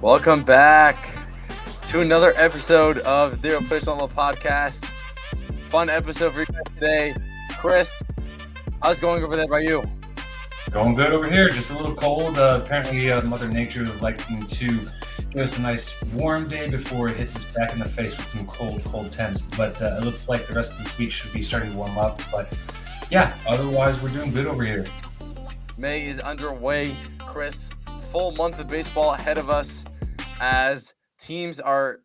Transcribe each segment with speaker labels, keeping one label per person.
Speaker 1: Welcome back to another episode of the Underperforming podcast. Fun episode for you guys today. Chris, how's it going over there by you?
Speaker 2: Going good over here. Just a little cold. Apparently, Mother Nature is liking to give us a nice warm day before it hits us back in the face with some cold temps. But it looks like the rest of this week should be starting to warm up. But yeah, otherwise, we're doing good over here.
Speaker 1: May is underway. Chris, full month of baseball ahead of us as teams are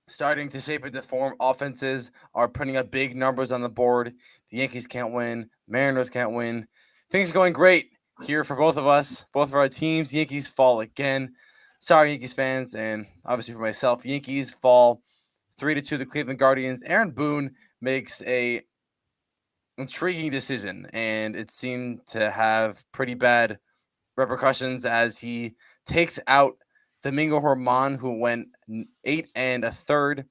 Speaker 1: starting to shape into form. Offenses are putting up big numbers on the board. The Yankees can't win. Mariners can't win. Things are going great here for both of us, both of our teams. Yankees fall again. Sorry, Yankees fans, and obviously for myself, Yankees fall 3-2 to the Cleveland Guardians. Aaron Boone makes a intriguing decision, and it seemed to have pretty bad repercussions as he takes out Domingo Germán, who went 8 1/3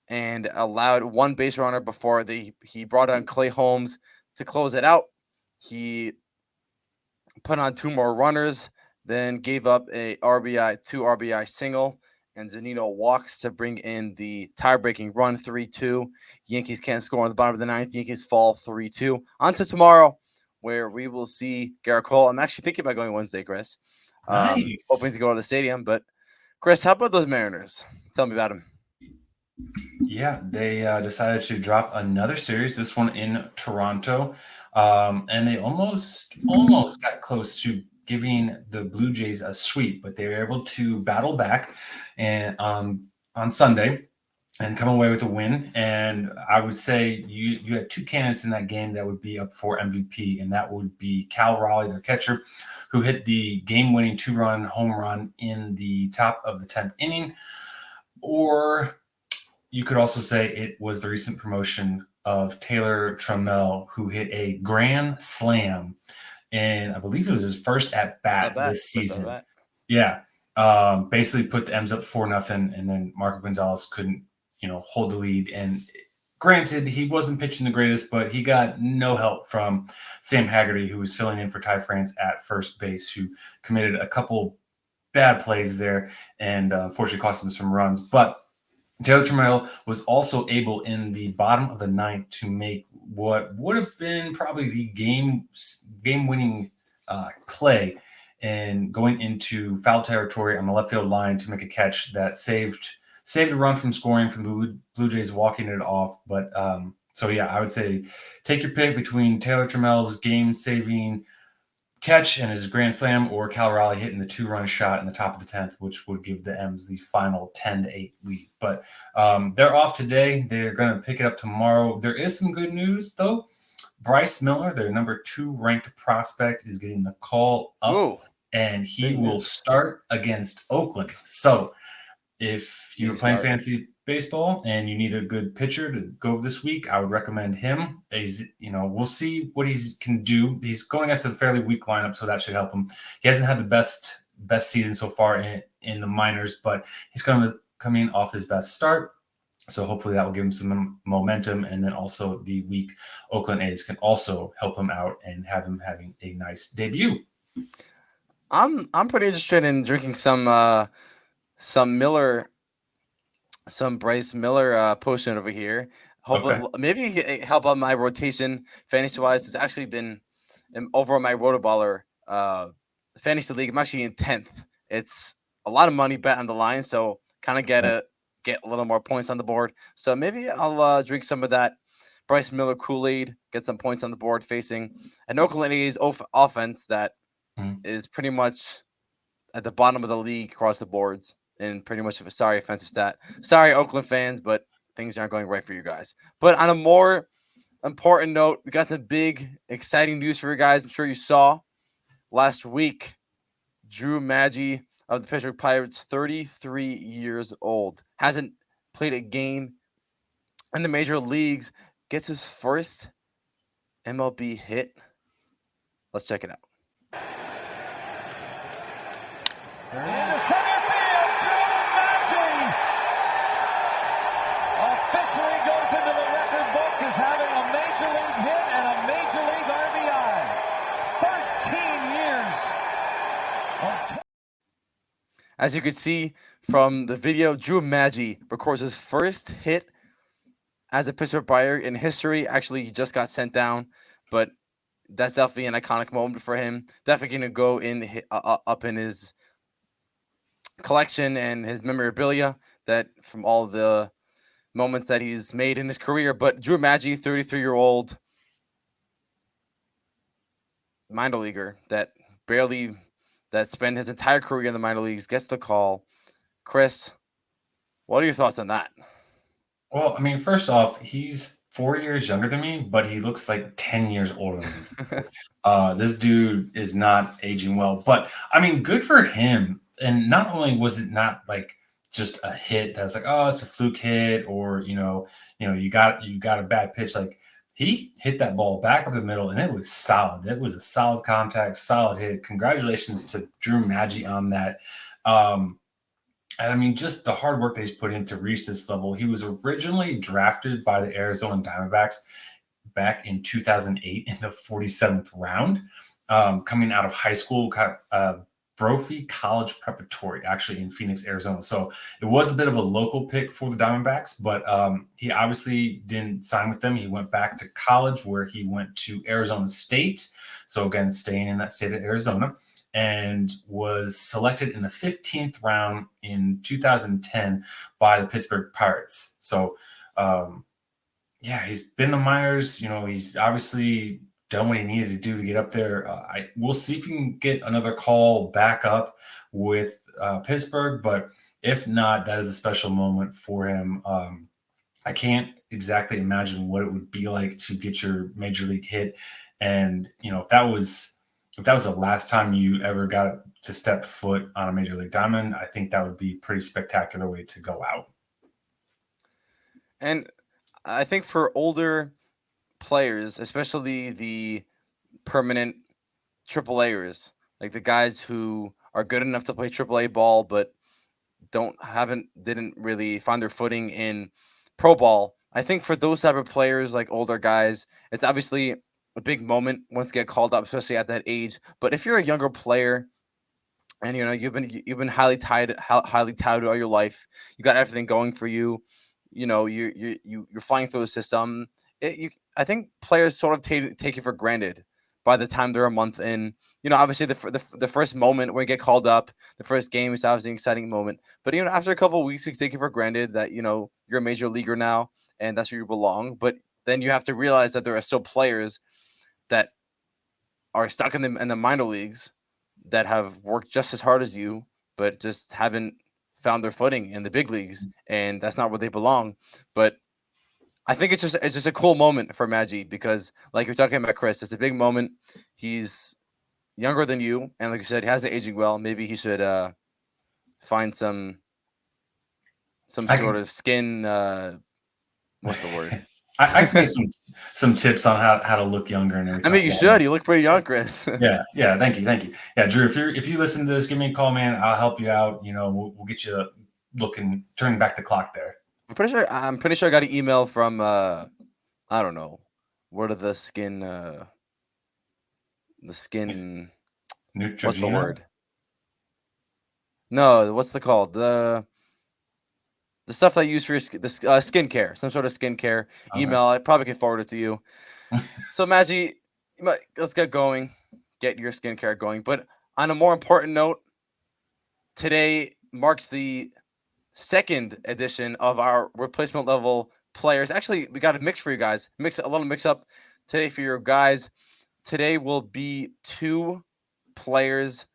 Speaker 1: and allowed one base runner before he brought on Clay Holmes to close it out. He put on 2 more runners, then gave up a 2 RBI single, and Zunino walks to bring in the tie-breaking run, 3-2. Yankees can't score on the bottom of the ninth. Yankees fall 3-2. On to tomorrow, where we will see Garrett Cole. I'm actually thinking about going Wednesday, Chris.
Speaker 2: Nice.
Speaker 1: Hoping to go to the stadium. But, Chris, how about those Mariners? Tell me about them.
Speaker 2: Yeah, they decided to drop another series, this one in Toronto. And they almost got close to giving the Blue Jays a sweep, but they were able to battle back and on Sunday and come away with a win. And I would say you had 2 candidates in that game that would be up for MVP, and that would be Cal Raleigh, their catcher, who hit the game-winning 2-run home run in the top of the 10th inning. Or you could also say it was the recent promotion of Taylor Trammell, who hit a grand slam, and I believe it was his first at-bat this season. Yeah. Basically put the M's up 4-0, and then Marco Gonzalez couldn't, hold the lead. And granted, he wasn't pitching the greatest, but he got no help from Sam Haggerty, who was filling in for Ty France at first base, who committed a couple bad plays there and unfortunately cost him some runs. But Taylor Trammell was also able in the bottom of the ninth to make what would have been probably the game-winning play, and going into foul territory on the left field line to make a catch that saved a run from scoring from the Blue Jays walking it off. But so yeah, I would say take your pick between Taylor Trammell's game-saving catch and his grand slam, or Cal Raleigh hitting the 2-run shot in the top of the 10th, which would give the M's the final 10-8 lead. But they're off today. They're going to pick it up tomorrow. There is some good news, though. Bryce Miller, their number 2 ranked prospect, is getting the call up.
Speaker 1: Ooh,
Speaker 2: and he will start against Oakland. So if you're playing fantasy baseball and you need a good pitcher to go this week, I would recommend him. We'll see what he can do. He's going against a fairly weak lineup, so that should help him. He hasn't had the best season so far in the minors, but he's coming off his best start. So hopefully that will give him some momentum, and then also the weak Oakland A's can also help him out and have him having a nice debut.
Speaker 1: I'm pretty interested in drinking some Bryce Miller potion over here. Hopefully, maybe help out my rotation fantasy wise. It's actually been over on my Rotoballer fantasy league. I'm actually in 10th. It's a lot of money bet on the line, so kind of get a little more points on the board. So maybe I'll drink some of that Bryce Miller Kool-Aid, get some points on the board facing an Oakland A's offense that is pretty much at the bottom of the league across the boards. And pretty much offensive stat. Sorry, Oakland fans, but things aren't going right for you guys. But on a more important note, we got some big, exciting news for you guys. I'm sure you saw last week, Drew Maggi of the Pittsburgh Pirates, 33 years old, hasn't played a game in the major leagues, gets his first MLB hit. Let's check it out.
Speaker 3: Into center field, Drew Maggi officially goes into the record books as having a major league hit and a major league RBI. 13 years.
Speaker 1: As you could see from the video, Drew Maggi records his first hit as a Pittsburgh Pirate in history. Actually, he just got sent down, but that's definitely an iconic moment for him. Definitely going to go in up in his collection and his memorabilia that from all the moments that he's made in his career. But Drew Maggi, 33-year-old minor leaguer that spent his entire career in the minor leagues, gets the call. Chris, what are your thoughts on that?
Speaker 2: Well, I mean, first off, he's 4 years younger than me, but he looks like 10 years older than me. This dude is not aging well, but I mean, good for him. And not only was it not like just a hit that's like, oh, it's a fluke hit, or you got a bad pitch. Like he hit that ball back up the middle, and it was solid. It was a solid contact, solid hit. Congratulations to Drew Maggi on that. And I mean, just the hard work that he's put in to reach this level. He was originally drafted by the Arizona Diamondbacks back in 2008 in the 47th round, coming out of high school, Brophy College Preparatory, actually in Phoenix, Arizona. So it was a bit of a local pick for the Diamondbacks, but he obviously didn't sign with them. He went back to college, where he went to Arizona State. So again, staying in that state of Arizona, and was selected in the 15th round in 2010 by the Pittsburgh Pirates. So, yeah, he's been the minors. He's obviously done what he needed to do to get up there. We'll see if he can get another call back up with Pittsburgh, but if not, that is a special moment for him. I can't exactly imagine what it would be like to get your major league hit, and if that was the last time you ever got to step foot on a major league diamond, I think that would be a pretty spectacular way to go out.
Speaker 1: And I think for older players, especially the permanent AAAers, like the guys who are good enough to play AAA ball but didn't really find their footing in pro ball. I think for those type of players, like older guys, it's obviously a big moment once you get called up, especially at that age. But if you're a younger player and you've been highly touted all your life, you got everything going for you, you're flying through the system. I think players sort of take it for granted by the time they're a month in. Obviously the first moment when you get called up, the first game is obviously an exciting moment. But after a couple of weeks, you take it for granted that you're a major leaguer now and that's where you belong. But then you have to realize that there are still players that are stuck in the minor leagues that have worked just as hard as you, but just haven't found their footing in the big leagues, and that's not where they belong. But I think it's just a cool moment for Maggi because, like you're talking about, Chris, it's a big moment. He's younger than you, and like you said, he hasn't aging well. Maybe he should find some sort of skin. What's the word?
Speaker 2: I can get some tips on how to look younger and everything.
Speaker 1: I mean, you should. You look pretty young, Chris.
Speaker 2: Yeah. Thank you. Yeah, Drew, if you listen to this, give me a call, man. I'll help you out. We'll get you turning back the clock there.
Speaker 1: I'm pretty sure I got an email from I don't know, what are the skin
Speaker 2: Neutrogena?
Speaker 1: what's the word? No, what's the called? The stuff that you use for your skincare, some sort of skincare email. I probably can forward it to you. So Maggi, let's get going. Get your skincare going. But on a more important note, today marks the second edition of our replacement level players. Actually, we got a mix for you guys. A little mix up today for your guys. Today will be 2 players,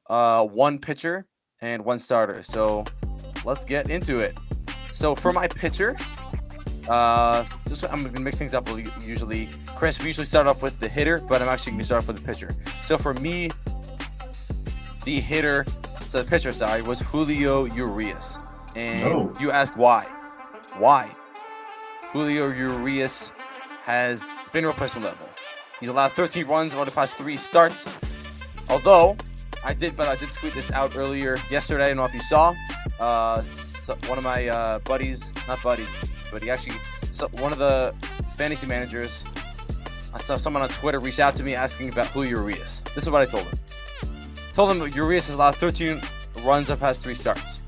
Speaker 1: 1 pitcher and 1 starter. So let's get into it. So for my pitcher, I'm gonna mix things up. Usually, Chris, we usually start off with the hitter, but I'm actually gonna start off with the pitcher. So for me, the pitcher, was Julio Urias. And you ask why? Why? Julio Urias has been replacement level. He's allowed 13 runs over the past 3 starts. Although I did tweet this out earlier yesterday. I don't know if you saw. One of my buddies, not buddies, but one of the fantasy managers, I saw someone on Twitter reach out to me asking about Julio Urias. This is what I told him. Urias has allowed 13 runs of past 3 starts.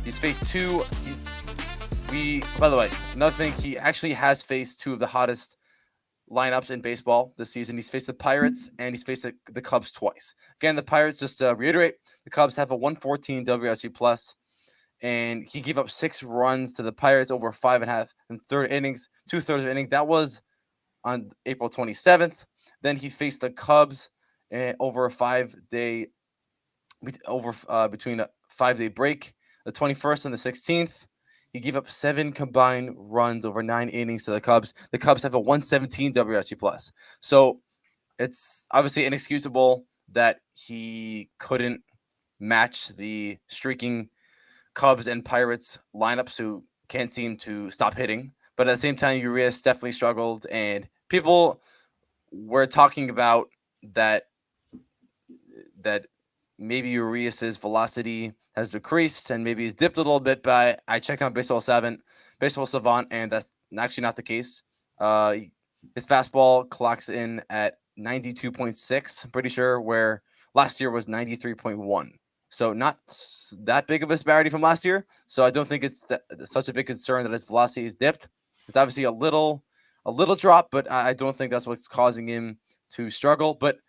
Speaker 1: He's faced two. By the way, another thing, he actually has faced 2 of the hottest lineups in baseball this season. He's faced the Pirates and he's faced the Cubs twice. Again, the Pirates, just to reiterate, the Cubs have a 114 WRC plus, and he gave up 6 runs to the Pirates over 5.5 and third innings, 2/3 of an inning. That was on April 27th. Then he faced the Cubs over a 5-day between a 5-day break, the 21st and the 16th. He gave up 7 combined runs over 9 innings to the Cubs. The Cubs have a 117 WRC plus. So it's obviously inexcusable that he couldn't match the streaking Cubs and Pirates lineups who can't seem to stop hitting. But at the same time, Urias definitely struggled, and people were talking about that maybe Urias's velocity has decreased and maybe he's dipped a little bit. But I checked on Baseball Savant, and that's actually not the case. His fastball clocks in at 92.6, I'm pretty sure, where last year was 93.1. So not that big of a disparity from last year. So I don't think it's such a big concern that his velocity is dipped. It's obviously a little drop, but I don't think that's what's causing him to struggle. But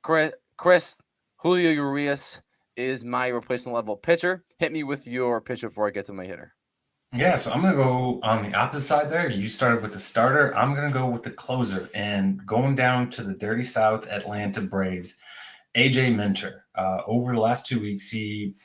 Speaker 1: Chris, Julio Urias is my replacement level pitcher. Hit me with your pitcher before I get to my hitter.
Speaker 2: Yeah, so I'm going to go on the opposite side there. You started with the starter. I'm going to go with the closer. And going down to the Dirty South Atlanta Braves, AJ Minter. Over the last 2 weeks, he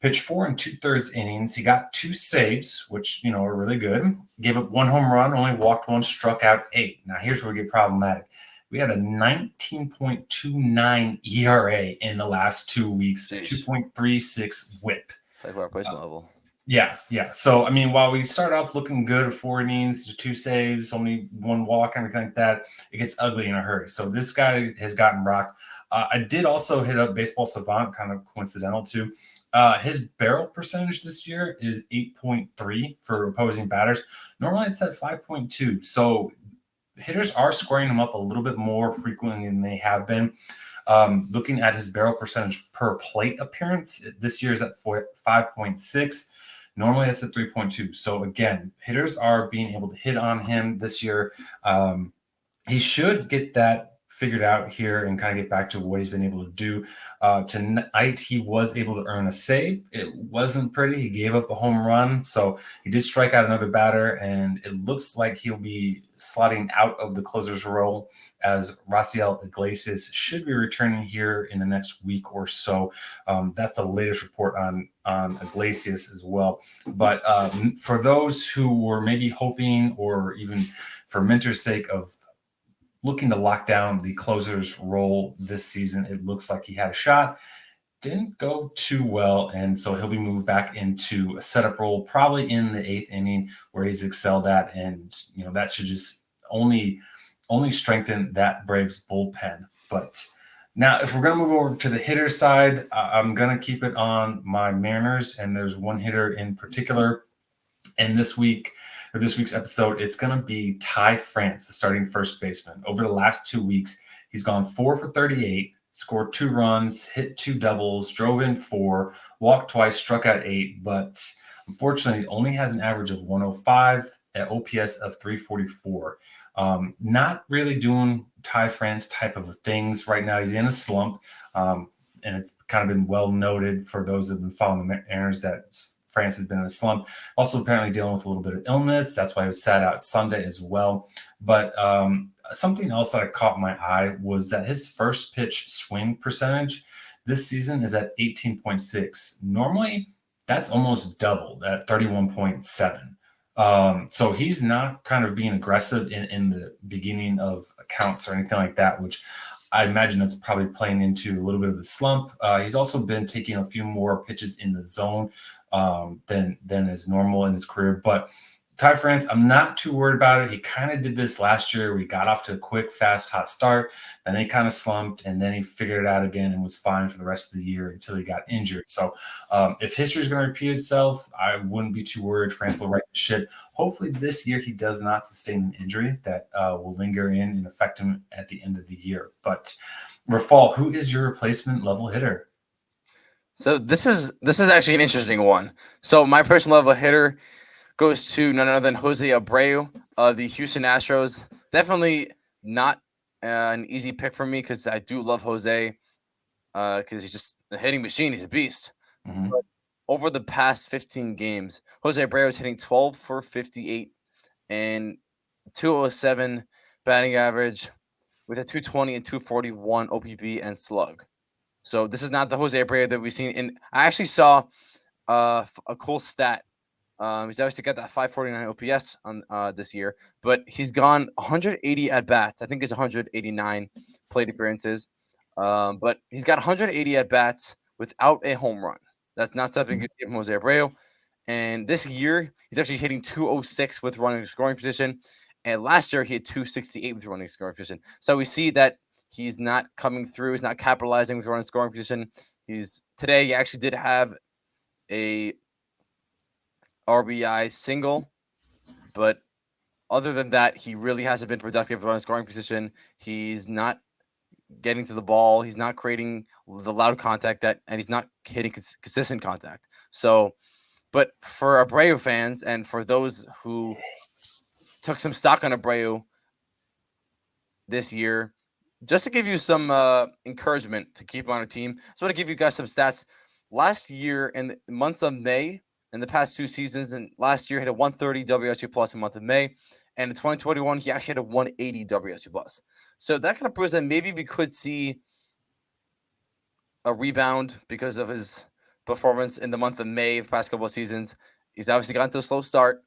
Speaker 2: pitched 4 2/3 innings. He got 2 saves, which, are really good. Gave up 1 home run, only walked 1, struck out 8. Now, here's where we get problematic. We had a 19.29 ERA in the last 2 weeks, 2.36 whip.
Speaker 1: Like our replacement level.
Speaker 2: Yeah. So, while we start off looking good at 4 innings, 2 saves, only 1 walk, everything like that, it gets ugly in a hurry. So this guy has gotten rocked. I did also hit up Baseball Savant, kind of coincidental too. His barrel percentage this year is 8.3 for opposing batters. Normally it's at 5.2. So hitters are squaring him up a little bit more frequently than they have been. Looking at his barrel percentage per plate appearance, this year is at 5.6. Normally it's at 3.2. So again, hitters are being able to hit on him this year. He should get that figured out here and kind of get back to what he's been able to do. Tonight, he was able to earn a save. It wasn't pretty. He gave up a home run. So he did strike out another batter, and it looks like he'll be sliding out of the closer's role as Raciel Iglesias should be returning here in the next week or so. That's the latest report on Iglesias as well. But for those who were maybe hoping, or even for Minter's sake, of looking to lock down the closer's role this season, it looks like he had a shot. Didn't go too well, and so he'll be moved back into a setup role probably in the 8th inning where he's excelled at, and that should just only strengthen that Braves bullpen. But now if we're going to move over to the hitter side, I'm going to keep it on my Mariners, and there's one hitter in particular. And this week's episode, it's going to be Ty France, the starting first baseman. Over the last 2 weeks, he's gone 4 for 38, scored 2 runs, hit 2 doubles, drove in 4, walked twice, struck out 8, but unfortunately only has an average of 105, at OPS of 344. Not really doing Ty France type of things right now. He's in a slump, and it's kind of been well noted for those who have been following the Mariners that France has been in a slump. Also apparently dealing with a little bit of illness. That's why he was sat out Sunday as well. But something else that caught my eye was that his first pitch swing percentage this season is at 18.6. Normally, that's almost double at 31.7. So he's not kind of being aggressive in the beginning of accounts or anything like that, which I imagine that's probably playing into a little bit of a slump. He's also been taking a few more pitches in the zone than is normal in his career. But Ty France, I'm not too worried about it. He kind of did this last year. We got off to a quick, fast, hot start. Then he kind of slumped, and then he figured it out again and was fine for the rest of the year until he got injured. So if history is going to repeat itself, I wouldn't be too worried. France will right the ship. Hopefully this year he does not sustain an injury that will linger in and affect him at the end of the year. But Rafal, who is your replacement level hitter?
Speaker 1: So this is actually an interesting one. So my personal level hitter goes to none other than Jose Abreu of the Houston Astros. Definitely not an easy pick for me because I do love Jose because he's just a hitting machine. He's a beast.
Speaker 2: Mhm.
Speaker 1: But over the past 15 games, Jose Abreu is hitting 12 for 58 and 207 batting average with a 220 and 241 OPB and slug. So this is not the Jose Abreu that we've seen. And I actually saw a cool stat. He's obviously got that 549 OPS on this year, but he's gone 180 at bats. I think it's 189 plate appearances, but he's got 180 at bats without a home run. That's not something you see from Jose Abreu. And this year, he's actually hitting 206 with running scoring position. And last year, he had 268 with running scoring position. So we see that he's not coming through. He's not capitalizing with running scoring position. Today, he actually did have a RBI single, but other than that, he really hasn't been productive on his scoring position. He's not getting to the ball. He's not creating the loud contact and he's not hitting consistent contact. So, but for Abreu fans and for those who took some stock on Abreu this year, just to give you some encouragement to keep on a team, I just want to give you guys some stats. Last year, in the months of May, in the past 2 seasons, and last year hit a 130 WSU plus in the month of May, and in 2021 he actually had a 180 WSU plus. So that kind of proves that maybe we could see a rebound because of his performance in the month of May of the past couple of seasons. He's obviously gotten to a slow start.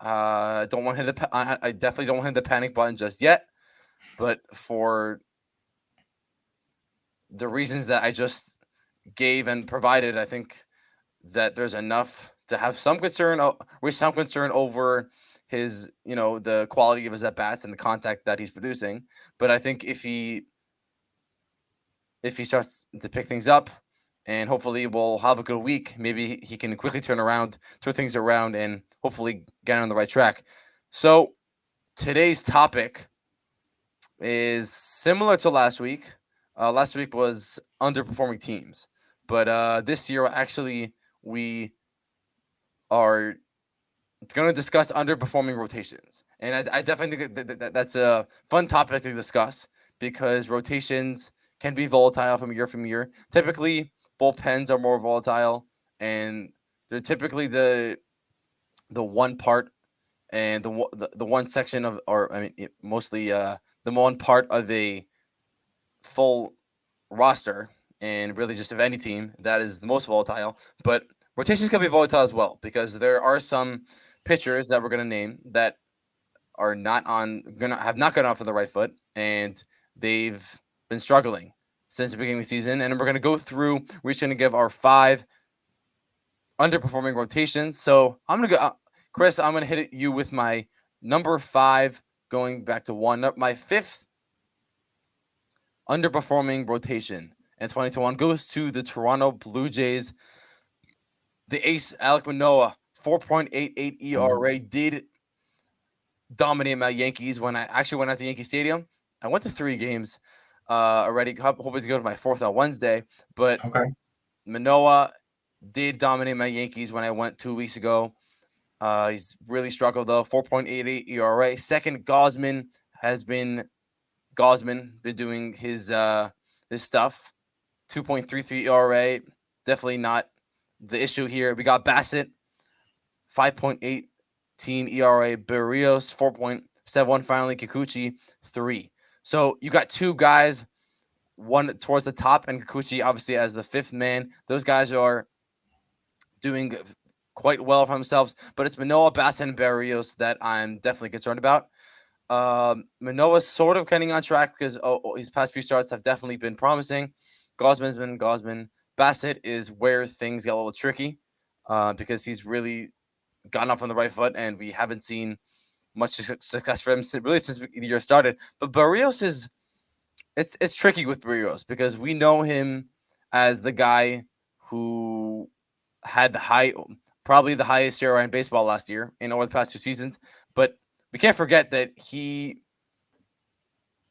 Speaker 1: Don't want him to. I definitely don't want him to panic button just yet. But for the reasons that I just gave and provided, I think that there's enough to have some concern, with some concern over his, the quality of his at bats and the contact that he's producing. But I think if he starts to pick things up, and hopefully we'll have a good week, maybe he can quickly turn things around, and hopefully get on the right track. So today's topic is similar to last week. Last week was underperforming teams, but this year actually we are going to discuss underperforming rotations, and I definitely think that's a fun topic to discuss because rotations can be volatile from year. Typically, bullpens are more volatile, and they're typically the one part and the one section of, or I mean, mostly the one part of a full roster, and really just of any team that is the most volatile. But rotations can be volatile as well because there are some pitchers that we're going to name that are not on gonna have not gotten off on the right foot, and they've been struggling since the beginning of the season. And we're going to go through. We're just going to give our 5 underperforming rotations. So I'm going to go, Chris. I'm going to hit you with my number 5, going back to 1. My 5th underperforming rotation in 2021 goes to the Toronto Blue Jays. The ace Alek Manoah, 4.88 ERA, did dominate my Yankees when I actually went out to Yankee Stadium. I went to 3 games already, hoping to go to my 4th on Wednesday. But
Speaker 2: Okay.
Speaker 1: Manoah did dominate my Yankees when I went 2 weeks ago. He's really struggled though, 4.88 ERA. Second, Gosman been doing his stuff. 2.33 ERA. Definitely not the issue here. We got Bassett, 5.18 ERA. Berrios, 4.71. Finally, Kikuchi, 3. So you got 2 guys, one towards the top, and Kikuchi obviously as the 5th man. Those guys are doing quite well for themselves, but it's Manoah, Bassett, and Berrios that I'm definitely concerned about. Manoah's sort of getting on track because his past few starts have definitely been promising. Gosman's been Gosman. Bassett is where things get a little tricky because he's really gotten off on the right foot, and we haven't seen much success for him really since the year started. But Barrios it's tricky with Barrios because we know him as the guy who had probably the highest ERA in baseball last year in over the past 2 seasons. But we can't forget that he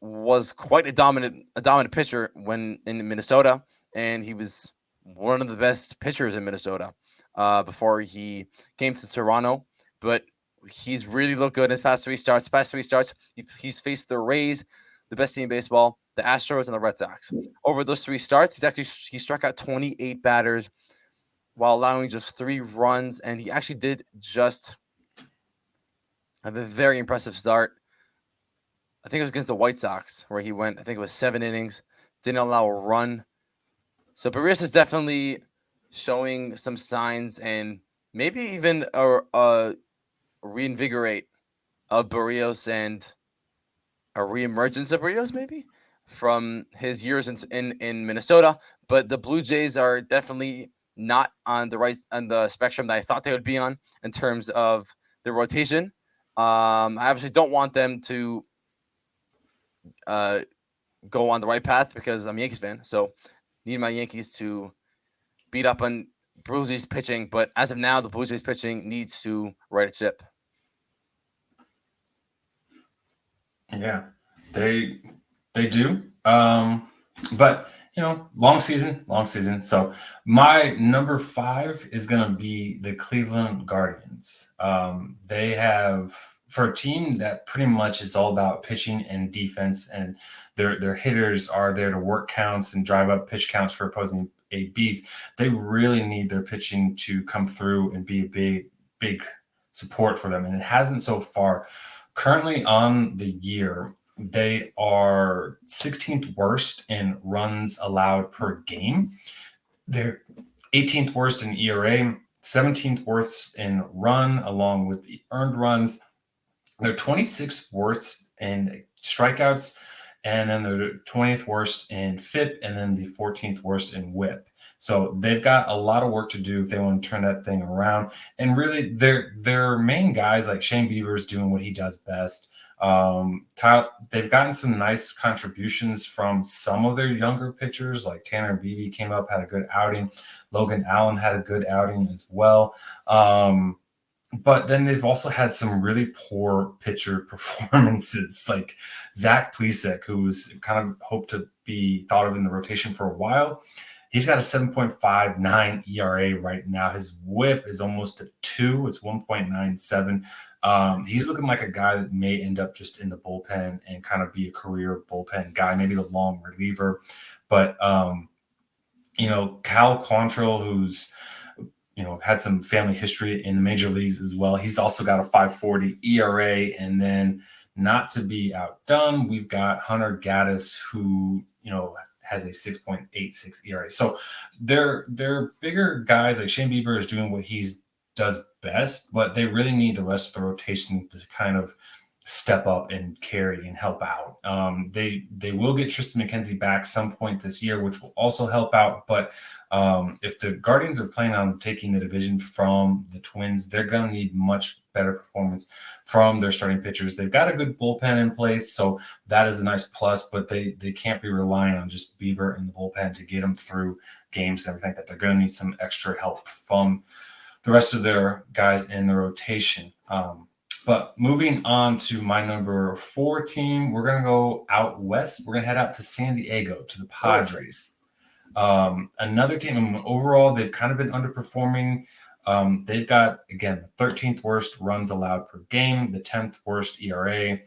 Speaker 1: was quite a dominant pitcher when in Minnesota, and he was one of the best pitchers in Minnesota before he came to Toronto. But he's really looked good in his past 3 starts. He's faced the Rays, the best team in baseball, the Astros, and the Red Sox. Over those 3 starts, he struck out 28 batters while allowing just 3 runs, and he actually did just have a very impressive start. I think it was against the White Sox where he went, I think it was 7 innings, didn't allow a run. So Barrios is definitely showing some signs and maybe even a reinvigorate of Barrios and a reemergence of Barrios maybe from his years in Minnesota. But the Blue Jays are definitely not on the spectrum that I thought they would be on in terms of their rotation. I obviously don't want them to go on the right path because I'm a Yankees fan. So need my Yankees to beat up on Blue Jays pitching. But as of now, the Blue Jays pitching needs to right a ship.
Speaker 2: Yeah, they do. But long season. So my number 5 is gonna be the Cleveland Guardians. They have, for a team that pretty much is all about pitching and defense, and their hitters are there to work counts and drive up pitch counts for opposing ABs. They really need their pitching to come through and be a big support for them, and it hasn't so far. Currently on the year, they are 16th worst in runs allowed per game. They're 18th worst in ERA, 17th worst in run, along with the earned runs. They're 26th worst in strikeouts, and then they're 20th worst in FIP, and then the 14th worst in WHIP. So they've got a lot of work to do if they want to turn that thing around. And really, their main guys like Shane Bieber is doing what he does best. They've gotten some nice contributions from some of their younger pitchers, like Tanner Beebe came up, had a good outing. Logan Allen had a good outing as well. But then they've also had some really poor pitcher performances, like Zach Plesac, who's kind of hoped to be thought of in the rotation for a while. He's got a 7.59 ERA right now. His WHIP is almost a 2. It's 1.97. He's looking like a guy that may end up just in the bullpen and kind of be a career bullpen guy, maybe the long reliever. But, Cal Quantrill, who's had some family history in the major leagues as well. He's also got a 5.40 ERA. And then, not to be outdone, we've got Hunter Gaddis, who, has a 6.86 ERA. So they're bigger guys. Like Shane Bieber is doing what he does best, but they really need the rest of the rotation to kind of step up and carry and help out. They will get Tristan McKenzie back some point this year, which will also help out. But if the Guardians are planning on taking the division from the Twins, they're going to need much better performance from their starting pitchers. They've got a good bullpen in place, so that is a nice plus, but they can't be relying on just Bieber in the bullpen to get them through games and everything like that. They're going to need some extra help from the rest of their guys in the rotation. But moving on to my number 4 team, we're going to go out west. We're going to head out to San Diego, to the Padres. Another team, overall, they've kind of been underperforming. They've got, again, the 13th worst runs allowed per game, the 10th worst ERA,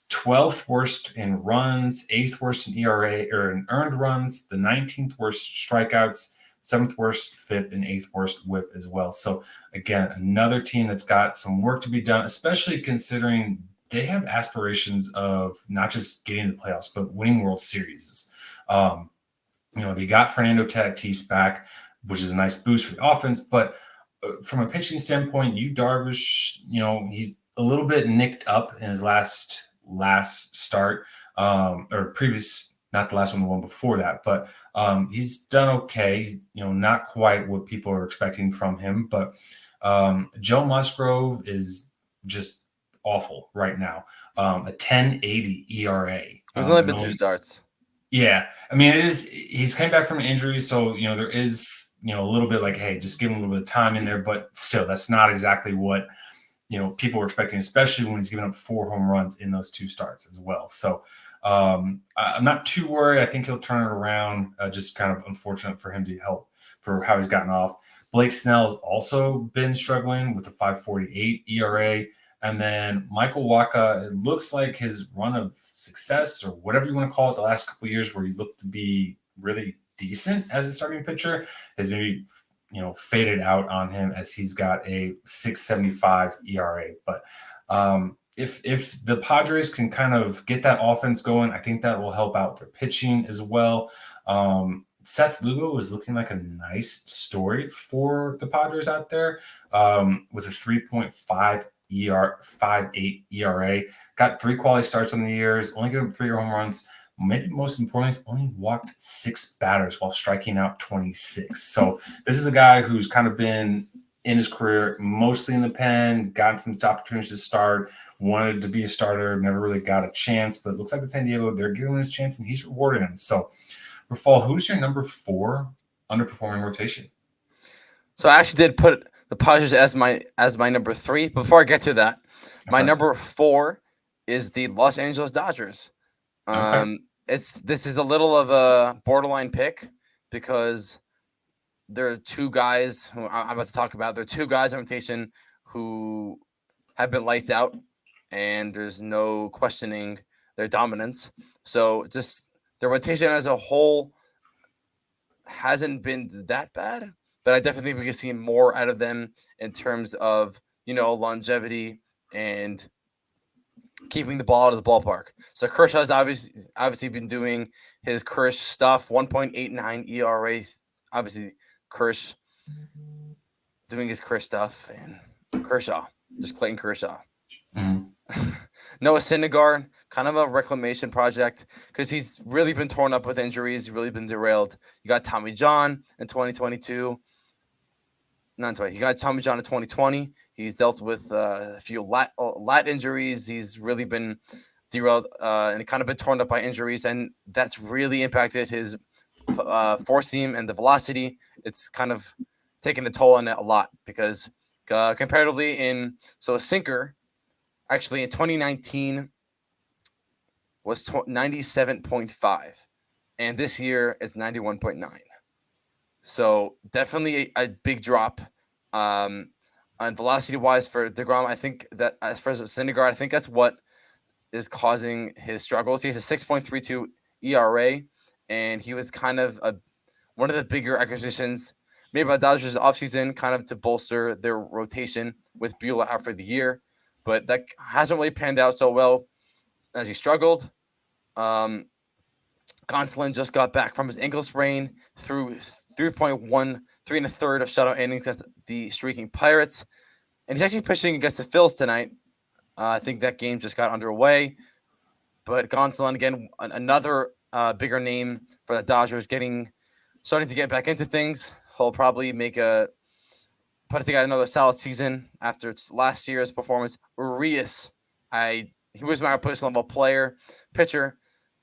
Speaker 2: 12th worst in runs, 8th worst in ERA or in earned runs, the 19th worst strikeouts, 7th worst FIP, and 8th worst WHIP as well. So again, another team that's got some work to be done, especially considering they have aspirations of not just getting to the playoffs, but winning World Series. They got Fernando Tatis back, which is a nice boost for the offense. But from a pitching standpoint, Yu Darvish, he's a little bit nicked up in his last start, or previous. Not the last one, the one before that, but he's done okay. Not quite what people are expecting from him. But Joe Musgrove is just awful right now. A 10.80 ERA.
Speaker 1: It's only been 2 starts.
Speaker 2: Yeah, I mean, it is. He's came back from an injury, so there is a little bit like, hey, just give him a little bit of time in there. But still, that's not exactly what people were expecting, especially when he's given up 4 home runs in those 2 starts as well. So I'm not too worried. I think he'll turn it around. Just kind of unfortunate for him to help for how he's gotten off. Blake Snell has also been struggling with a 5.48 ERA. And then Michael Waka, it looks like his run of success, or whatever you want to call it, the last couple of years where he looked to be really decent as a starting pitcher, has maybe faded out on him as he's got a 6.75 ERA. But if the Padres can kind of get that offense going, I think that will help out their pitching as well. Seth Lugo is looking like a nice story for the Padres out there, with a 3.58 ERA. Got 3 quality starts on the years, only given 3 home runs. Maybe most importantly, he's only walked 6 batters while striking out 26. So this is a guy who's kind of been in his career mostly in the pen, gotten some opportunities to start, wanted to be a starter, never really got a chance, but it looks like the San Diego, they're giving him his chance and he's rewarding him. So, Rafal, who's your number 4 underperforming rotation?
Speaker 1: So I actually did put the Padres as my number 3. Before I get to that, my number 4 is the Los Angeles Dodgers. This is a little of a borderline pick because there are 2 guys who I'm about to talk about. There are 2 guys on rotation who have been lights out, and there's no questioning their dominance. So just the rotation as a whole hasn't been that bad, but I definitely think we can see more out of them in terms of longevity and keeping the ball out of the ballpark. So Kershaw's obviously been doing his Kersh stuff. 1.89 ERA. Obviously, Kersh doing his Kersh stuff, and Kershaw, just Clayton Kershaw. Noah Syndergaard, kind of a reclamation project because he's really been torn up with injuries, really been derailed. You got Tommy John in 2022. You got Tommy John in 2020. He's dealt with a few lat injuries. He's really been derailed and kind of been torn up by injuries, and that's really impacted his four seam and the velocity. It's kind of taken a toll on it a lot because comparatively a sinker actually in 2019 was 97.5, and this year it's 91.9. So definitely a big drop. On velocity wise for DeGrom, I think that as far as Syndergaard, I think that's what is causing his struggles. He has a 6.32 ERA, and he was kind of one of the bigger acquisitions made by the Dodgers offseason, kind of to bolster their rotation with Buehler out for the year. But that hasn't really panned out so well as he struggled. Gonsolin just got back from his ankle sprain through 3.1, 3 1/3 of shutout innings against the streaking Pirates. And he's actually pitching against the Phils tonight. I think that game just got underway. But Gonsolin, again, another bigger name for the Dodgers, starting to get back into things. He'll probably put together another solid season after last year's performance. Urias, he was my replacement level pitcher,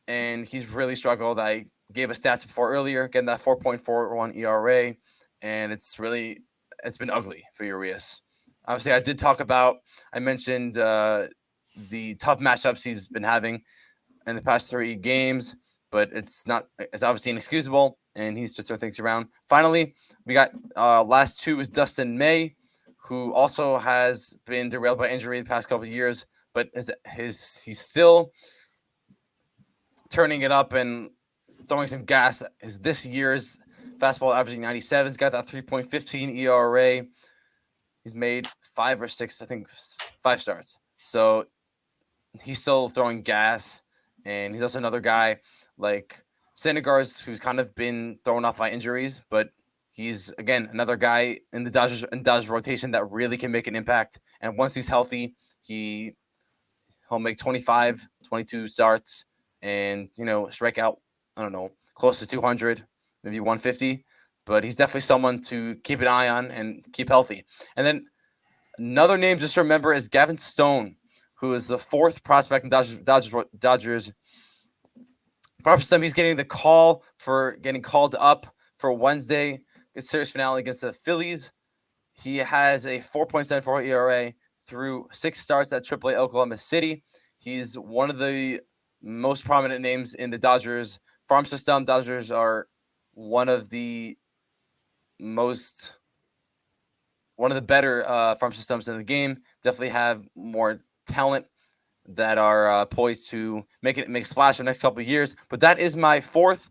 Speaker 1: and he's really struggled. I gave a stats before earlier, getting that 4.41 ERA, and it's been ugly for Urias. Obviously, I mentioned the tough matchups he's been having in the past 3 games, but it's obviously inexcusable, and he's just throwing things around. Finally, we got last 2 is Dustin May, who also has been derailed by injury the past couple of years, but he's still turning it up and throwing some gas. This year's fastball averaging 97. He's got that 3.15 ERA. He's made 5 or 6, I think 5 starts. So he's still throwing gas. And he's also another guy like Syndergaard, who's kind of been thrown off by injuries, but he's, again, another guy in the Dodgers rotation that really can make an impact. And once he's healthy, he'll make 25, 22 starts and, strike out, I don't know, close to 200, maybe 150. But he's definitely someone to keep an eye on and keep healthy. And then another name just to remember is Gavin Stone, who is the 4th prospect in Dodgers. First time he's getting the call for getting called up for Wednesday, the series finale against the Phillies. He has a 4.74 ERA through 6 starts at AAA Oklahoma City. He's one of the most prominent names in the Dodgers farm system. Dodgers are one of the better farm systems in the game. Definitely have more talent that are poised to make a splash in the next couple of years. But that is my fourth.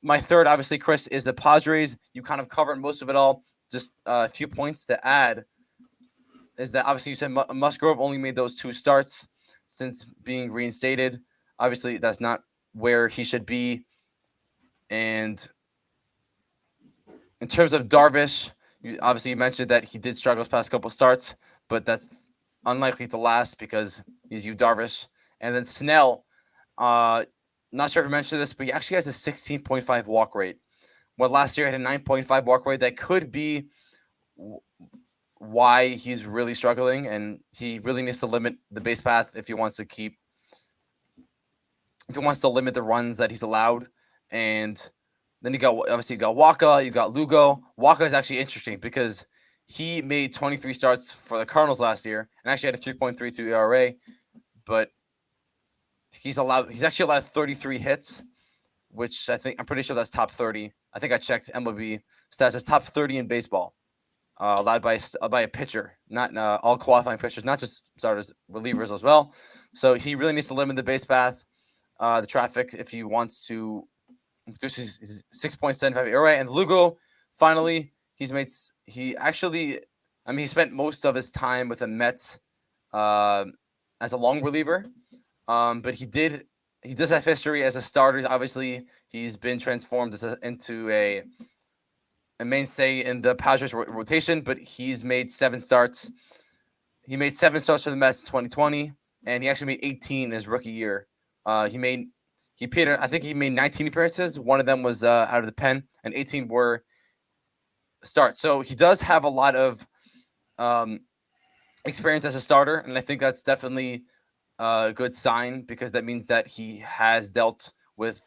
Speaker 1: My third, obviously, Chris, is the Padres. You kind of covered most of it all. Just a few points to add is that obviously you said Musgrove only made those 2 starts since being reinstated. Obviously, that's not where he should be. And in terms of Darvish, you mentioned that he did struggle his past couple starts, but that's unlikely to last because he's Yu Darvish. And then Snell, not sure if I mentioned this, but he actually has a 16.5 walk rate. Well, last year had a 9.5 walk rate. That could be why he's really struggling, and he really needs to limit the base path if he wants to limit the runs that he's allowed. And then you got Waka, you got Lugo. Waka is actually interesting because he made 23 starts for the Cardinals last year and actually had a 3.32 ERA, but he's actually allowed 33 hits, which I'm pretty sure that's top 30. I think I checked MLB stats. It's top 30 in baseball, allowed by a pitcher, not all qualifying pitchers, not just starters, relievers as well. So he really needs to limit the base path, the traffic, if he wants to reduce his 6.75 ERA. And Lugo, finally, he spent most of his time with the Mets as a long reliever, but he does have history as a starter. Obviously, he's been transformed into a mainstay in the Padres rotation, but he's made 7 starts. He made 7 starts for the Mets in 2020, and he actually made 18 in his rookie year. I think he made 19 appearances. One of them was out of the pen, and 18 were starts. So he does have a lot of experience as a starter, and I think that's definitely a good sign because that means that he has dealt with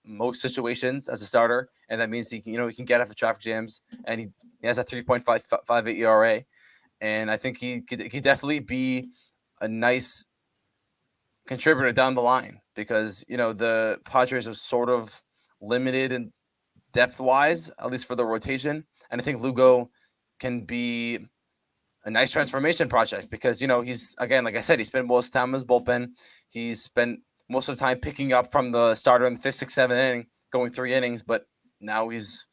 Speaker 1: most situations as a starter, and that means he can get out of traffic jams, and he has a 3.58 ERA, and I think he could definitely be a nice contributor down the line because the Padres are sort of limited in depth wise, at least for the rotation, and I think Lugo can be a nice transformation project because he's, again, like I said, he spent most of the time in his bullpen. He's spent most of the time picking up from the starter in the 5th, 6th, 7th inning, going 3 innings, but now he's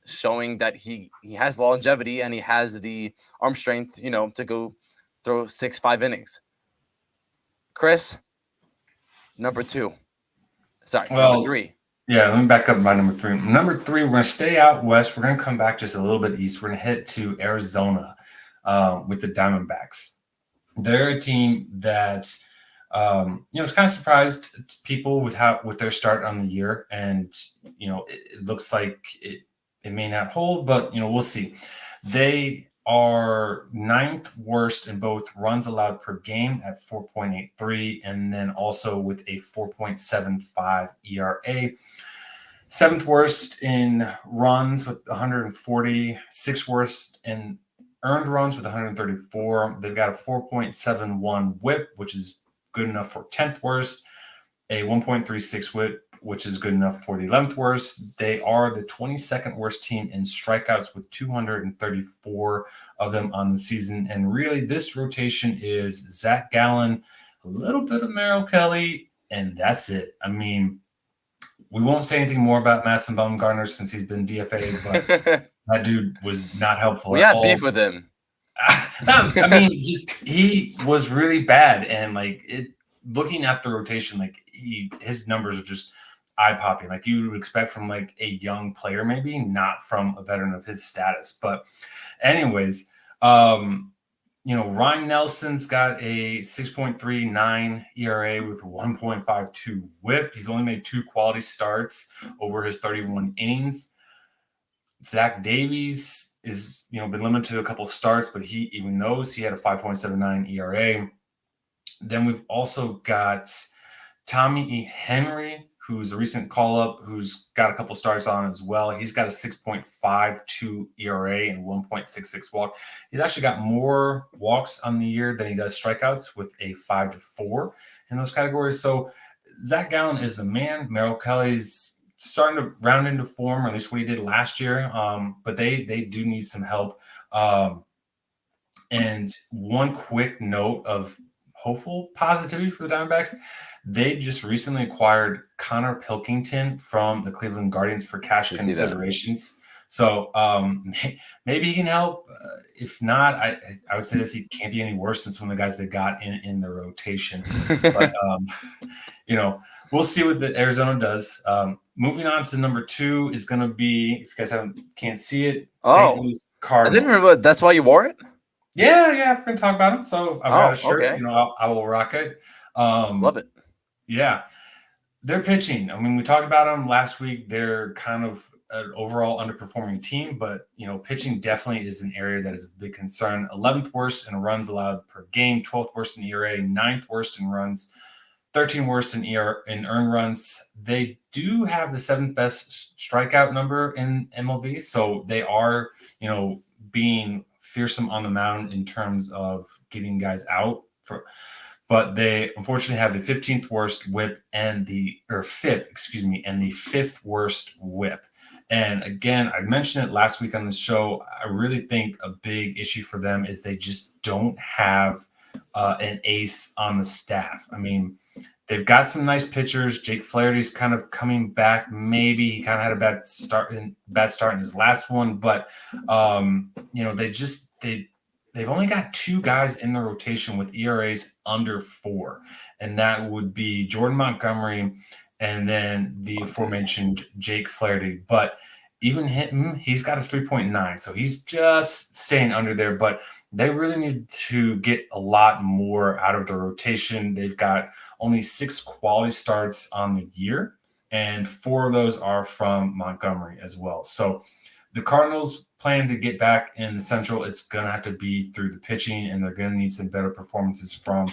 Speaker 1: showing that he has longevity and he has the arm strength, to go throw 6, 5 innings. Chris, number 2. Sorry, number 3.
Speaker 2: Yeah, let me back up my number 3. Number 3, we're going to stay out west. We're going to come back just a little bit east. We're going to head to Arizona with the Diamondbacks. They're a team that it's kind of surprised people with their start on the year, and it looks like it may not hold, but we'll see. They are 9th worst in both runs allowed per game at 4.83, and then also with a 4.75 ERA. 7th worst in runs with 140, 6th worst in earned runs with 134. They've got a 4.71 whip, which is good enough for 10th worst, a 1.36 whip, which is good enough for the 11th worst. They are the 22nd worst team in strikeouts with 234 of them on the season. And really, this rotation is Zach Gallen, a little bit of Merrill Kelly, and that's it. I mean, we won't say anything more about Madison Bumgarner since he's been DFA'd, but that dude was not helpful
Speaker 1: We
Speaker 2: at
Speaker 1: had
Speaker 2: all.
Speaker 1: beef with him.
Speaker 2: I mean, he was really bad, and looking at the rotation, his numbers are just eye popping, like you would expect from a young player, maybe not from a veteran of his status. But, anyways, Ryan Nelson's got a 6.39 ERA with 1.52 WHIP. He's only made 2 quality starts over his 31 innings. Zach Davies is, been limited to a couple of starts, but he had a 5.79 ERA. Then we've also got Tommy E. Henry, who's a recent call-up, who's got a couple starts on as well. He's got a 6.52 ERA and 1.66 walk. He's actually got more walks on the year than he does strikeouts, with a 5-4 in those categories. So Zach Gallen is the man. Merrill Kelly's starting to round into form, or at least what he did last year. But they do need some help. And one quick note of hopeful positivity for the Diamondbacks: they just recently acquired Connor Pilkington from the Cleveland Guardians for cash
Speaker 1: I see that.
Speaker 2: considerations. So maybe he can help. If not, I would say this: he can't be any worse than some of the guys they got in the rotation. But we'll see what the Arizona does. Moving on to number 2 is going to be, if you guys can't see it, St. Louis
Speaker 1: I
Speaker 2: Cardinals.
Speaker 1: didn't remember. That's why you wore it?
Speaker 2: Yeah, we're gonna talk about him. So I've got a shirt.
Speaker 1: Okay.
Speaker 2: I will rock it.
Speaker 1: Love it.
Speaker 2: Yeah, they're pitching. I mean, we talked about them last week. They're kind of an overall underperforming team, but pitching definitely is an area that is a big concern. 11th worst in runs allowed per game, 12th worst in ERA, 9th worst in runs, 13th worst in earned runs. They do have the 7th best strikeout number in MLB, so they are being fearsome on the mound in terms of getting guys out. But they unfortunately have the 15th worst whip and the 5th worst whip. And again, I mentioned it last week on the show. I really think a big issue for them is they just don't have an ace on the staff. I mean, they've got some nice pitchers. Jake Flaherty's kind of coming back. Maybe he kind of had a bad start in his last one, but they've only got 2 guys in the rotation with ERAs under 4, and that would be Jordan Montgomery and then the aforementioned Jake Flaherty. But even him, he's got a 3.9, so he's just staying under there. But they really need to get a lot more out of the rotation. They've got only 6 quality starts on the year, and 4 of those are from Montgomery as well. So the Cardinals plan to get back in the Central. It's going to have to be through the pitching, and they're going to need some better performances from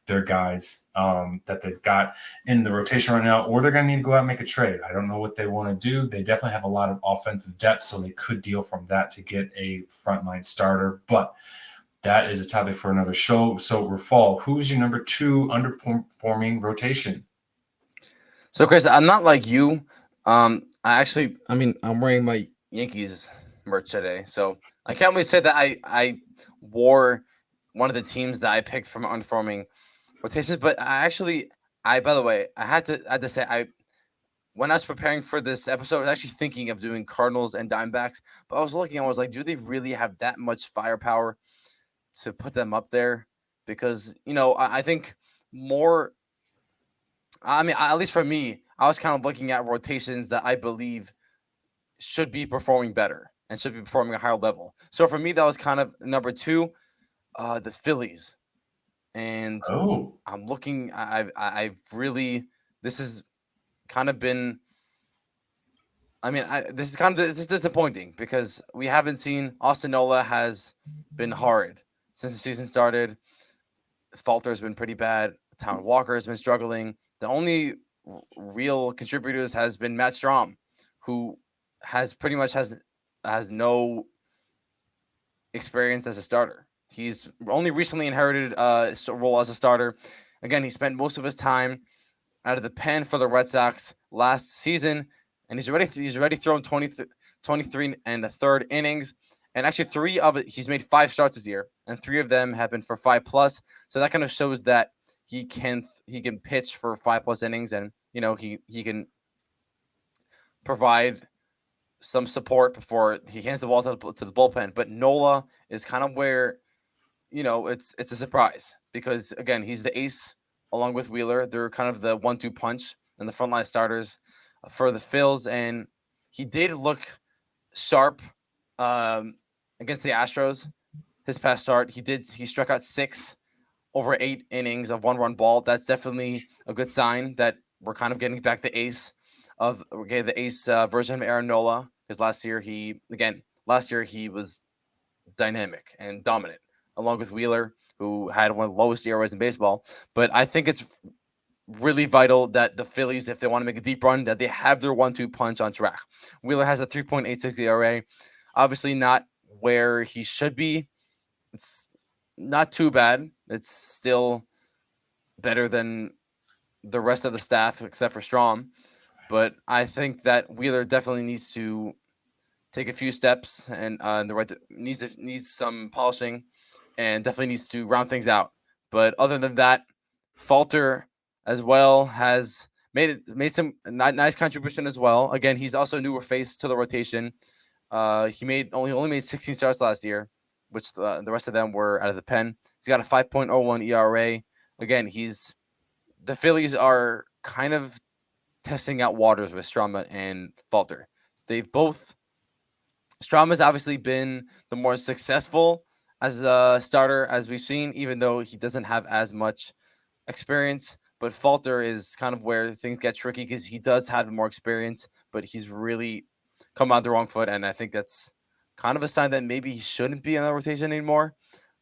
Speaker 2: their guys that they've got in the rotation right now, or they're going to need to go out and make a trade. I don't know what they want to do. They definitely have a lot of offensive depth, so they could deal from that to get a frontline starter, but that is a topic for another show. So, Rafal, who is your number 2 underperforming rotation?
Speaker 1: So, Chris, I'm not like you. I'm wearing my Yankees merch today, so I can't really say that I wore one of the teams that I picked from underperforming rotations. But by the way, I had to say, when I was preparing for this episode, I was actually thinking of doing Cardinals and Diamondbacks, but I was like, do they really have that much firepower to put them up there? Because I think more. I mean, at least for me, I was kind of looking at rotations that I believe should be performing better and should be performing a higher level. So for me, that was kind of number 2, the Phillies. And I'm looking. I've really. This has kind of been. I mean, this is disappointing because we haven't seen. Austin Nola has been hard since the season started. Falter's been pretty bad. Town Walker has been struggling. The only real contributors has been Matt Strom, who has pretty much has no experience as a starter. He's only recently inherited a role as a starter. Again, he spent most of his time out of the pen for the Red Sox last season, and he's already thrown 23 and a third innings. And actually, 3 of it, he's made 5 starts this year, and 3 of them have been for 5+. So that kind of shows that he can pitch for 5+ innings, and he can provide some support before he hands the ball to the bullpen. But Nola is kind of where it's a surprise because again, he's the ace along with Wheeler. They're kind of the 1-2 punch and the frontline starters for the Phils, and he did look sharp against the Astros. His past start, he struck out 6 over 8 innings of 1-run ball. That's definitely a good sign that we're kind of getting back the ace version of Aaron Nola, because last year he was dynamic and dominant along with Wheeler, who had one of the lowest ERAs in baseball. But I think it's really vital that the Phillies, if they want to make a deep run, that they have their 1-2 punch on track. Wheeler has a 3.86 ERA. Obviously not where he should be. It's not too bad. It's still better than the rest of the staff except for Strom. But I think that Wheeler definitely needs to take a few steps and needs some polishing and definitely needs to round things out. But other than that, Falter as well has made some nice contribution as well. Again, he's also a newer face to the rotation. He only made 16 starts last year, which the rest of them were out of the pen. He's got a 5.01 ERA. Again, the Phillies are kind of testing out waters with Strama and Falter. Strama's obviously been the more successful as a starter as we've seen, even though he doesn't have as much experience. But Falter is kind of where things get tricky because he does have more experience, but he's really come out the wrong foot, and I think that's kind of a sign that maybe he shouldn't be in the rotation anymore.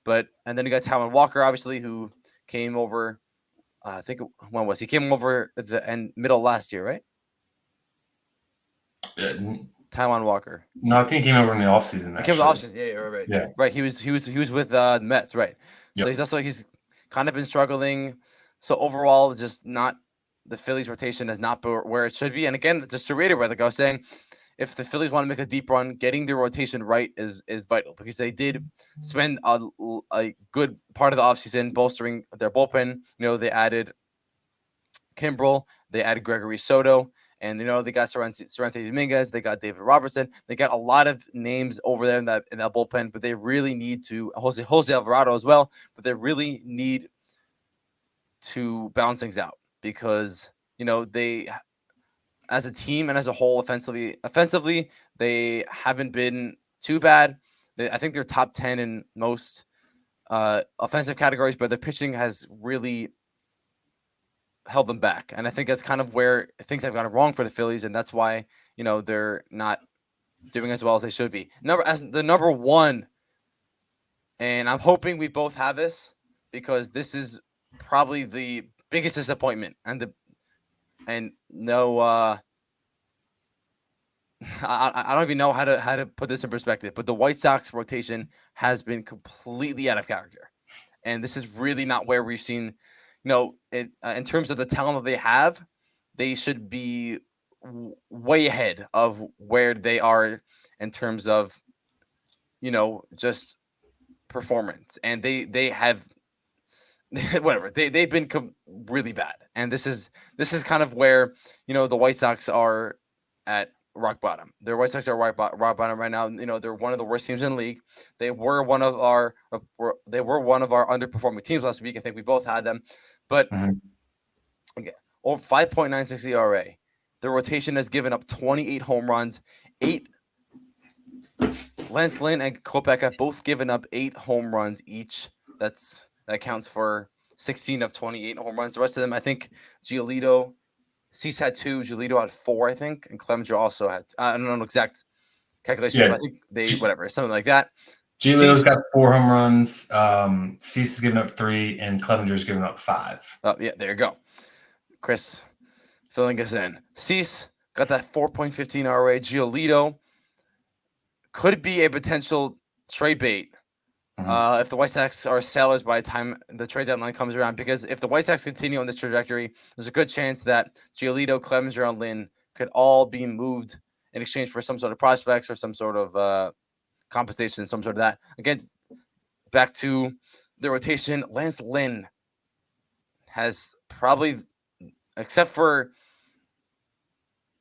Speaker 1: And then you got Taiwan Walker, obviously, who came over. I think when was he came over at the middle last year, right? Taiwan Walker.
Speaker 2: No, I think he came over in the offseason.
Speaker 1: He came in the offseason. Yeah, right.
Speaker 2: Yeah.
Speaker 1: Right. He was with the Mets, right?
Speaker 2: Yep.
Speaker 1: So he's kind of been struggling. So overall, just not the Phillies rotation is not where it should be. And again, just to reiterate, like I was saying, if the Phillies want to make a deep run, getting their rotation right is vital because they did spend a good part of the offseason bolstering their bullpen. They added Kimbrel, they added Gregory Soto, and they got Sorrente Dominguez, they got David Robertson, they got a lot of names over there in that bullpen, but they really need to Jose Alvarado as well, but they really need to balance things out because they, as a team and as a whole, offensively they haven't been too bad. I think they're top 10 in most offensive categories, but their pitching has really held them back. And I think that's kind of where things have gone wrong for the Phillies. And that's why, they're not doing as well as they should be. Number one, and I'm hoping we both have this because this is probably the biggest disappointment I don't even know how to put this in perspective, but the White Sox rotation has been completely out of character. And this is really not where we've seen, in terms of the talent that they have, they should be way ahead of where they are in terms of, just performance. And they have whatever they've been really bad. And this is kind of where, the White Sox are at rock bottom. The White Sox are rock bottom right now. They're one of the worst teams in the league. They were one of our underperforming teams last week. I think we both had them, but again, 5.96 ERA. The rotation has given up 28 home runs. Lance Lynn and Kopech have both given up 8 home runs each. That counts for 16 of 28 home runs. The rest of them, I think, Giolito. Cease had 2, Giolito had 4, I think, and Clevenger also had. I don't know exact calculations, but I think something like that.
Speaker 2: Giolito's got 4 home runs. Cease has given up 3, and Clevenger's given up 5.
Speaker 1: Oh yeah, there you go. Chris filling us in. Cease got that 4.15 ERA. Giolito could be a potential trade bait. If the White Sox are sellers by the time the trade deadline comes around, because if the White Sox continue on this trajectory, there's a good chance that Giolito, Clevenger, and Lynn could all be moved in exchange for some sort of prospects or some sort of compensation, some sort of that. Again, back to the rotation, Lance Lynn has probably, except for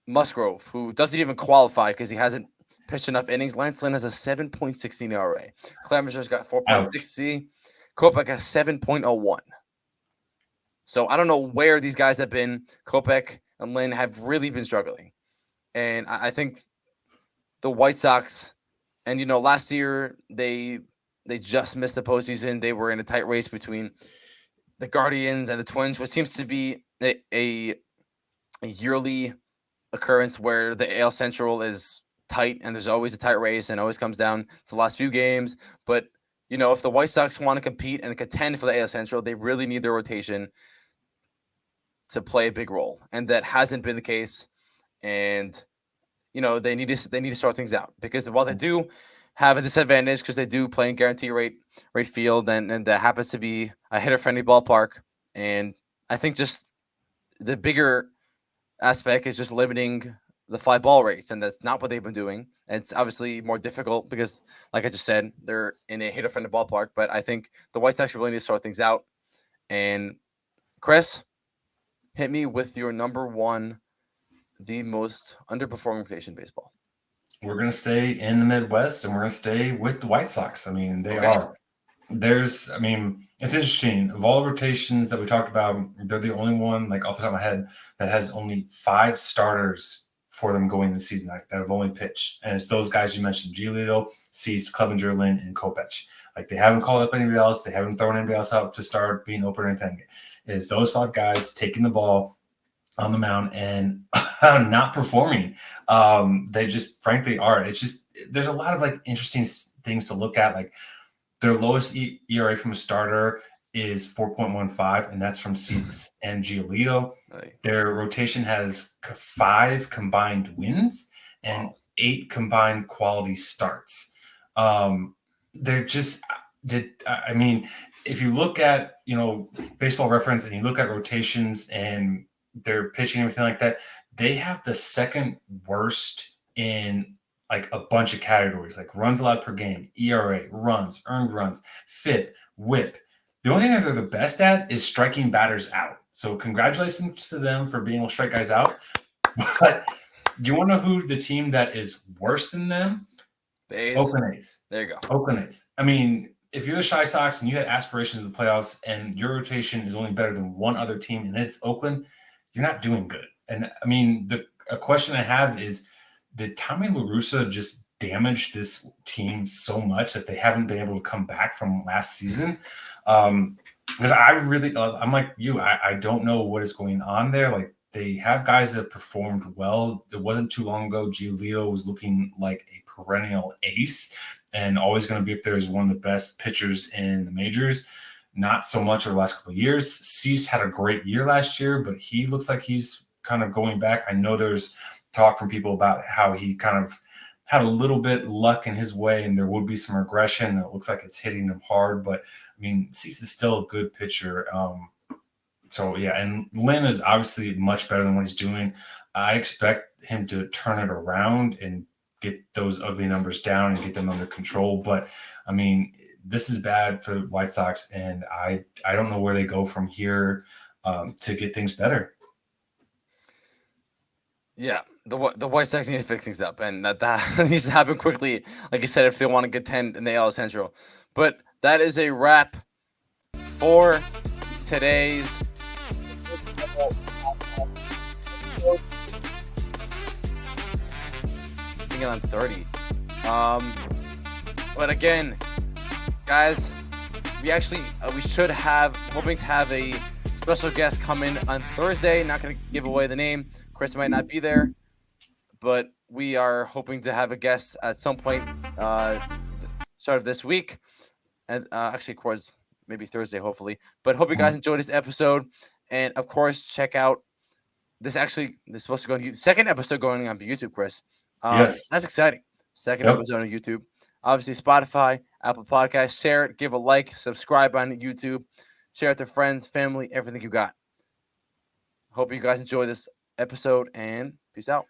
Speaker 1: Musgrove, who doesn't even qualify because he hasn't pitched enough innings. Lance Lynn has a 7.16 ERA. Clevenger's got 4.60. Kopech has 7.01. So I don't know where these guys have been. Kopech and Lynn have really been struggling. And I think the White Sox, and last year they just missed the postseason. They were in a tight race between the Guardians and the Twins, which seems to be a yearly occurrence where the AL Central is tight and there's always a tight race and always comes down to the last few games. But if the White Sox want to compete and contend for the AL Central, they really need their rotation to play a big role, and that hasn't been the case. And they need to sort things out, because while they do have a disadvantage because they do play in guarantee rate field, and that happens to be a hitter friendly ballpark. And I think just the bigger aspect is just limiting the fly ball rates, and that's not what they've been doing. And it's obviously more difficult because, like I just said, they're in a hitter friendly ballpark. But I think the White Sox really need to sort things out. And Chris, hit me with your number one, the most underperforming rotation in baseball.
Speaker 2: We're going to stay in the Midwest, and we're going to stay with the White Sox. I mean, they
Speaker 1: Okay.
Speaker 2: are. It's interesting. Of all the rotations that we talked about, they're the only one, like off the top of my head, that has only 5 starters for them going this season, like, that have only pitched. And it's those guys you mentioned: Giolito, Cease, Clevenger, Lynn, and Kopech. Like, they haven't called up anybody else. They haven't thrown anybody else out to start being open or anything. It's those 5 guys taking the ball on the mound and not performing. They just frankly are. It's just, there's a lot of like interesting things to look at. Like, their lowest ERA from a starter is 4.15, and that's from Cease and Giolito.
Speaker 1: Right.
Speaker 2: Their rotation has 5 combined wins and 8 combined quality starts. They're just if you look at Baseball Reference and you look at rotations and their pitching and everything like that, they have the second worst in like a bunch of categories, like runs allowed per game, ERA, runs, earned runs, FIP, WHIP. The only thing that they're the best at is striking batters out. So congratulations to them for being able to strike guys out. But do you want to know who the team that is worse than them?
Speaker 1: The A's.
Speaker 2: Oakland A's.
Speaker 1: There you go.
Speaker 2: Oakland A's. I mean, if you're the Chi Sox and you had aspirations of the playoffs and your rotation is only better than one other team and it's Oakland, you're not doing good. And I mean, a question I have is, did Tommy La Russa just damage this team so much that they haven't been able to come back from last season? Because I'm like you, I don't know what is going on there. Like, they have guys that performed well. It wasn't too long ago Giolito was looking like a perennial ace and always going to be up there as one of the best pitchers in the majors. Not so much over the last couple of years. Cease had a great year last year, but he looks like he's kind of going back. I know there's talk from people about how he kind of had a little bit luck in his way and there would be some regression. It looks like it's hitting him hard, but I mean, Cease is still a good pitcher. So yeah, and Lynn is obviously much better than what he's doing. I expect him to turn it around and get those ugly numbers down and get them under control. But I mean, this is bad for the White Sox, and I don't know where they go from here to get things better.
Speaker 1: Yeah, the White Sox need to fix things up, and that needs to happen quickly. Like you said, if they want to contend in the AL Central. But that is a wrap for today's on 30. But again, guys, we should have hoping to have a special guest come in on Thursday. Not going to give away the name. Chris might not be there, but we are hoping to have a guest at some point start of this week, and actually, of course, maybe Thursday, hopefully. But hope you guys enjoyed this episode, and of course, check out this. Actually, this is supposed to go on YouTube. Second episode going on YouTube, Chris.
Speaker 2: Yes,
Speaker 1: that's exciting. Second episode on YouTube. Obviously, Spotify, Apple Podcasts. Share it, give a like, subscribe on YouTube, share it to friends, family, everything you got. Hope you guys enjoy this episode, and peace out.